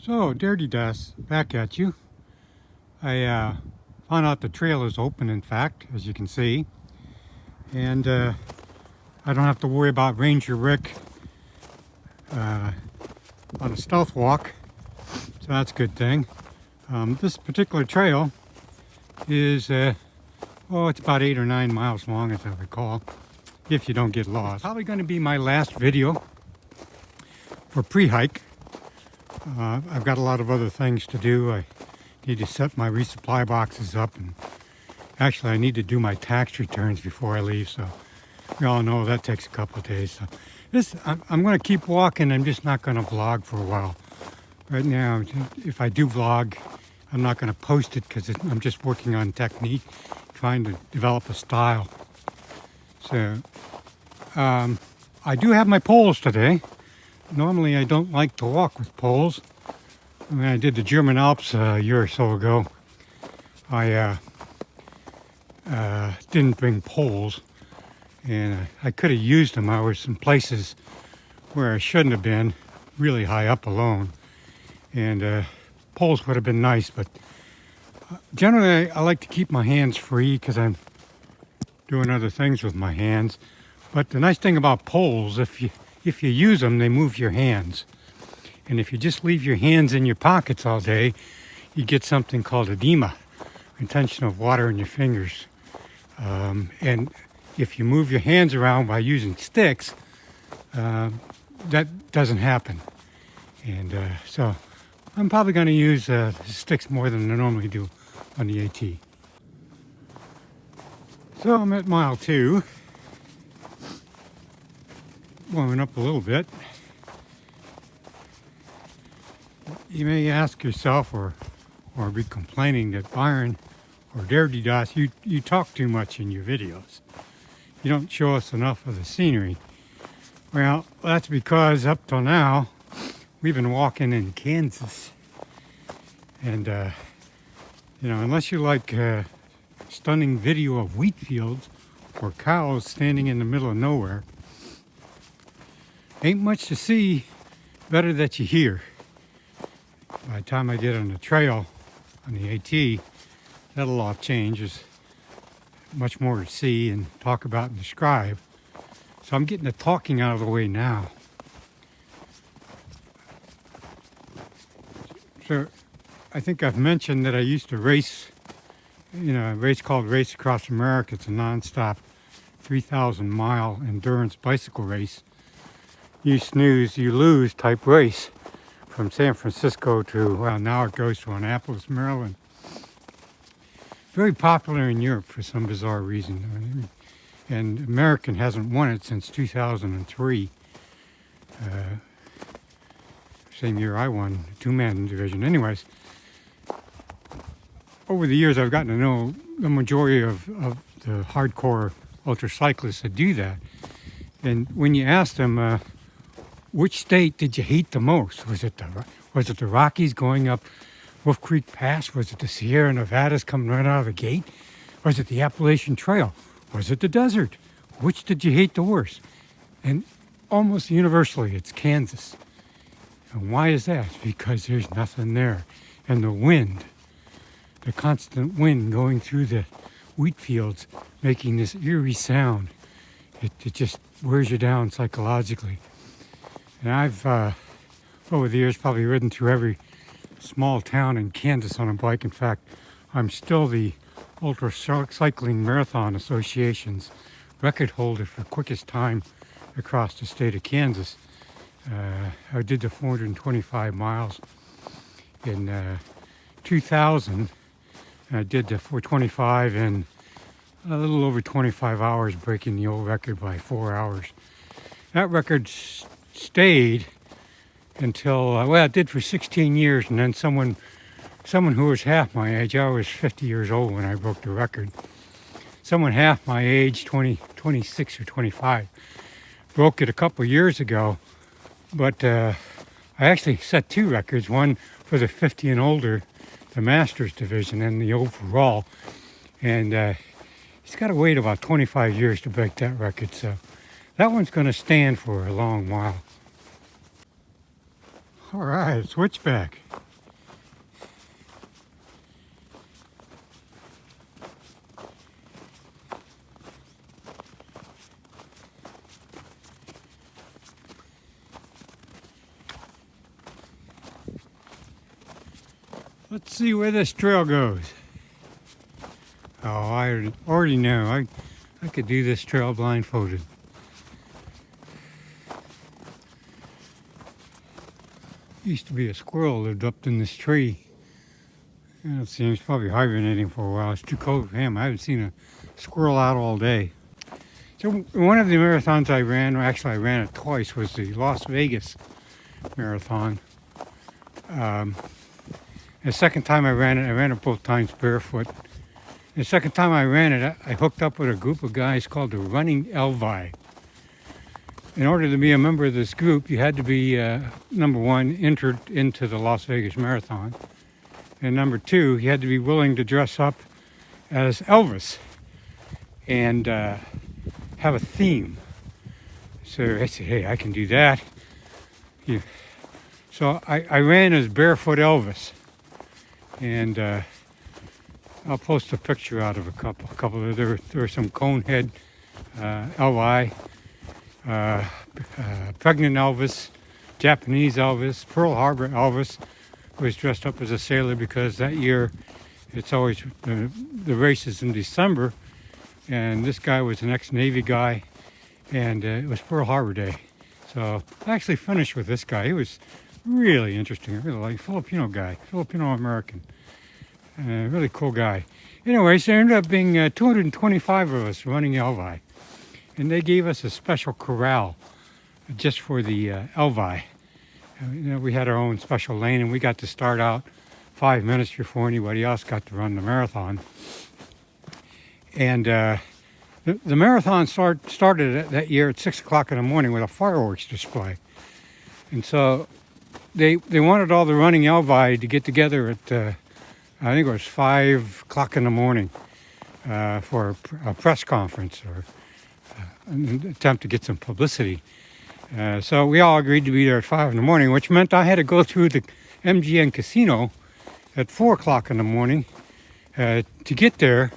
So, DerDieDas, back at you. I found out the trail is open, in fact, as you can see. And I don't have to worry about Ranger Rick on a stealth walk. So that's a good thing. This particular trail is, it's about 8 or 9 miles long, as I recall, if you don't get lost. It's probably going to be my last video for pre-hike. I've got a lot of other things to do. I need to set my resupply boxes up, and actually I need to do my tax returns before I leave, so we all know that takes a couple of days. So I'm going to keep walking. I'm just not going to vlog for a while. Right now, if I do vlog, I'm not going to post it because I'm just working on technique, trying to develop a style. So I do have my poles today. Normally I don't like to walk with poles. When I did the German Alps a year or so ago, I didn't bring poles, and I could have used them. I was some places where I shouldn't have been, really high up alone, and poles would have been nice, but generally I like to keep my hands free because I'm doing other things with my hands. But the nice thing about poles, if you use them, they move your hands. And if you just leave your hands in your pockets all day, you get something called edema, retention of water in your fingers. And if you move your hands around by using sticks, that doesn't happen. And so I'm probably going to use sticks more than I normally do on the AT. So I'm at mile 2. Warming up a little bit. You may ask yourself or be complaining that Byron or DerDieDas, you talk too much in your videos. You don't show us enough of the scenery. Well, that's because up till now we've been walking in Kansas, and unless you like stunning video of wheat fields or cows standing in the middle of nowhere, ain't much to see. Better that you hear. By the time I get on the trail on the AT, that'll all change. There's much more to see and talk about and describe. So I'm getting the talking out of the way now. So I think I've mentioned that I used to race, a race called Race Across America. It's a non-stop 3,000-mile endurance bicycle race. You snooze, you lose type race from San Francisco to, well, now it goes to Annapolis, Maryland. Very popular in Europe for some bizarre reason. And American hasn't won it since 2003. Same year I won the two-man division. Anyways, over the years I've gotten to know the majority of the hardcore ultra cyclists that do that. And when you ask them, which state did you hate the most? Was it the Rockies going up Wolf Creek Pass? Was it the Sierra Nevadas coming right out of the gate? Was it the Appalachian Trail? Was it the desert? Which did you hate the worst? And almost universally, it's Kansas. And why is that? Because there's nothing there. And the wind, the constant wind going through the wheat fields, making this eerie sound, it just wears you down psychologically. And I've, over the years, probably ridden through every small town in Kansas on a bike. In fact, I'm still the Ultra Cycling Marathon Association's record holder for quickest time across the state of Kansas. I did the 425 miles in 2000, and I did the 425 in a little over 25 hours, breaking the old record by 4 hours. That record stayed until, it did for 16 years, and then someone who was half my age, I was 50 years old when I broke the record, someone half my age, 26 or 25, broke it a couple years ago. But I actually set 2 records, one for the 50 and older, the Masters division, and the overall, and he's got to wait about 25 years to break that record, so that one's going to stand for a long while. All right, switchback. Let's see where this trail goes. Oh, I already know. I could do this trail blindfolded. Used to be a squirrel lived up in this tree. It seems probably hibernating for a while. It's too cold for him. I haven't seen a squirrel out all day. So one of the marathons I ran, actually I ran it twice, was the Las Vegas marathon. The second time I ran it both times barefoot. The second time I ran it, I hooked up with a group of guys called the Running Elvi. In order to be a member of this group, you had to be, number one, entered into the Las Vegas Marathon. And number two, you had to be willing to dress up as Elvis and have a theme. So I said, hey, I can do that. Yeah. So I ran as Barefoot Elvis. And I'll post a picture out of a couple of, there were some Conehead LI, pregnant Elvis, Japanese Elvis, Pearl Harbor Elvis was dressed up as a sailor because that year it's always the race is in December, and this guy was an ex-Navy guy, and it was Pearl Harbor Day. So I actually finished with this guy. He was really interesting. I really like Filipino guy, Filipino-American. Really cool guy. Anyways, there ended up being 225 of us running Elvi. And they gave us a special corral just for the Elvi. We had our own special lane, and we got to start out 5 minutes before anybody else got to run the marathon. And the marathon started that year at 6 o'clock in the morning with a fireworks display. And so they wanted all the running Elvi to get together at I think it was 5 o'clock in the morning for a press conference or an attempt to get some publicity. So we all agreed to be there at 5 in the morning, which meant I had to go through the MGM casino at 4 o'clock in the morning to get there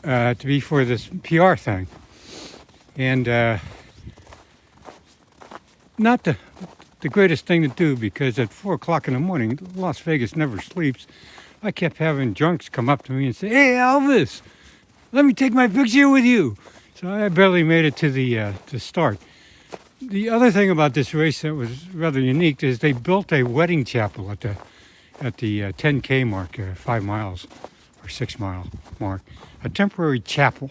to be for this PR thing. And not the greatest thing to do, because at 4 o'clock in the morning, Las Vegas never sleeps. I kept having drunks come up to me and say, "Hey, Elvis, let me take my picture with you." So I barely made it to the start. The other thing about this race that was rather unique is they built a wedding chapel at the 10K mark, 5 miles or 6 mile mark, a temporary chapel.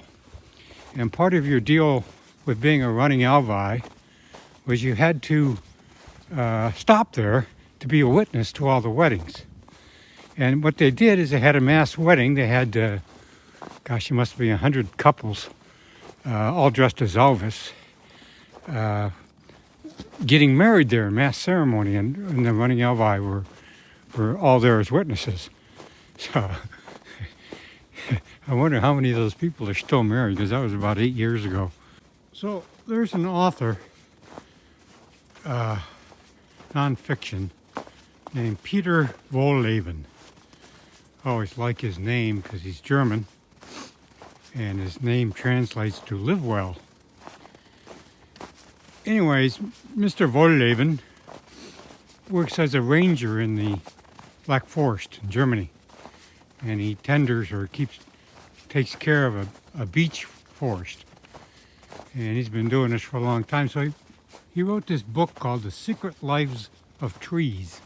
And part of your deal with being a running Elvi was you had to stop there to be a witness to all the weddings. And what they did is they had a mass wedding. They had, it must be 100 couples, all dressed as Elvis, getting married there in mass ceremony. And the running Elvi were all there as witnesses. So I wonder how many of those people are still married, because that was about 8 years ago. So there's an author, nonfiction, named Peter Vollhaven. I always like his name because he's German, and his name translates to live well. Anyways, Mr. Vollhaven works as a ranger in the Black Forest in Germany, and he tenders or takes care of a beech forest, and he's been doing this for a long time. So he wrote this book called The Secret Lives of Trees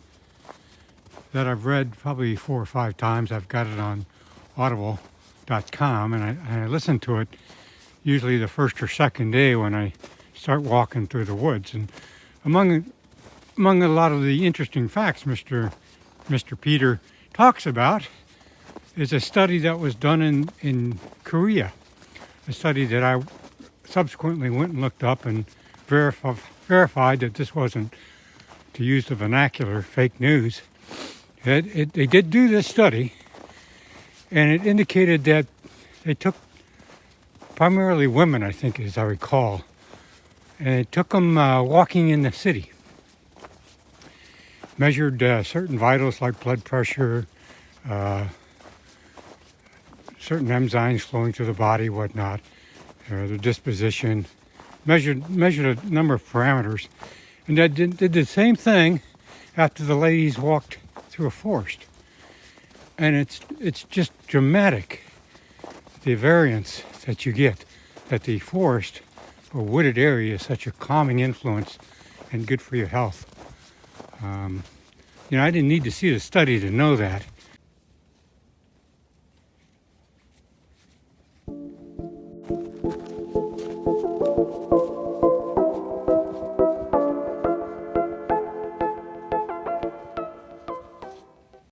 that I've read probably 4 or 5 times. I've got it on audible.com, and I listen to it usually the first or second day when I start walking through the woods. And among a lot of the interesting facts Mr. Peter talks about is a study that was done in Korea, a study that I subsequently went and looked up and verified that this wasn't, to use the vernacular, fake news. They did do this study, and it indicated that they took primarily women, I think, as I recall, and it took them walking in the city. measured certain vitals like blood pressure, uh, certain enzymes flowing through the body, whatnot, the disposition, measured a number of parameters, and that did the same thing after the ladies walked through a forest. And it's just dramatic, the variance that you get, that the forest or wooded area is such a calming influence and good for your health. I didn't need to see the study to know that.